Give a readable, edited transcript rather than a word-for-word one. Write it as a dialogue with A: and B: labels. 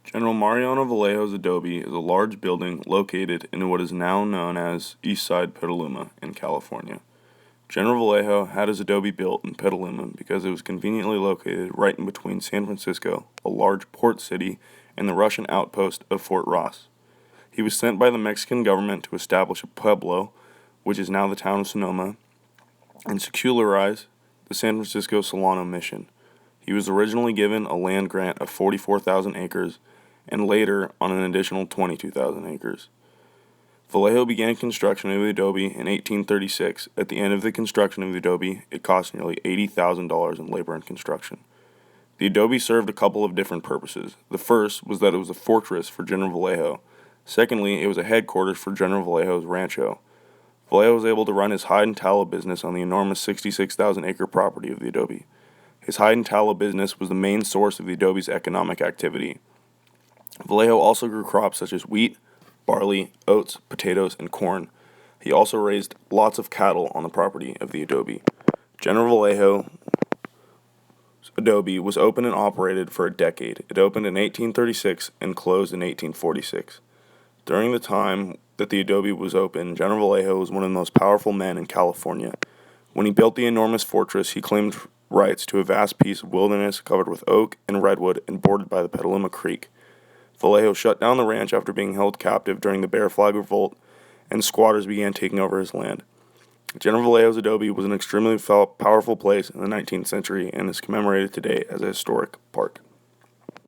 A: General Mariano Vallejo's adobe is a large building located in what is now known as Eastside Petaluma in California. General Vallejo had his adobe built in Petaluma because it was conveniently located right in between San Francisco, a large port city, and the Russian outpost of Fort Ross. He was sent by the Mexican government to establish a pueblo, which is now the town of Sonoma, and secularize the San Francisco Solano mission. He was originally given a land grant of 44,000 acres and later on an additional 22,000 acres. Vallejo began construction of the adobe in 1836. At the end of the construction of the adobe, it cost nearly $80,000 in labor and construction. The adobe served a couple of different purposes. The first was that it was a fortress for General Vallejo. Secondly, it was a headquarters for General Vallejo's rancho. Vallejo was able to run his hide and tallow business on the enormous 66,000 acre property of the adobe. His hide and tallow business was the main source of the adobe's economic activity. Vallejo also grew crops such as wheat, barley, oats, potatoes, and corn. He also raised lots of cattle on the property of the adobe. General Vallejo's adobe was opened and operated for a decade. It opened in 1836 and closed in 1846. During the time that the adobe was open, General Vallejo was one of the most powerful men in California. When he built the enormous fortress, he claimed rights to a vast piece of wilderness covered with oak and redwood and bordered by the Petaluma Creek. Vallejo shut down the ranch after being held captive during the Bear Flag Revolt, and squatters began taking over his land. General Vallejo's adobe was an extremely powerful place in the 19th century and is commemorated today as a historic park.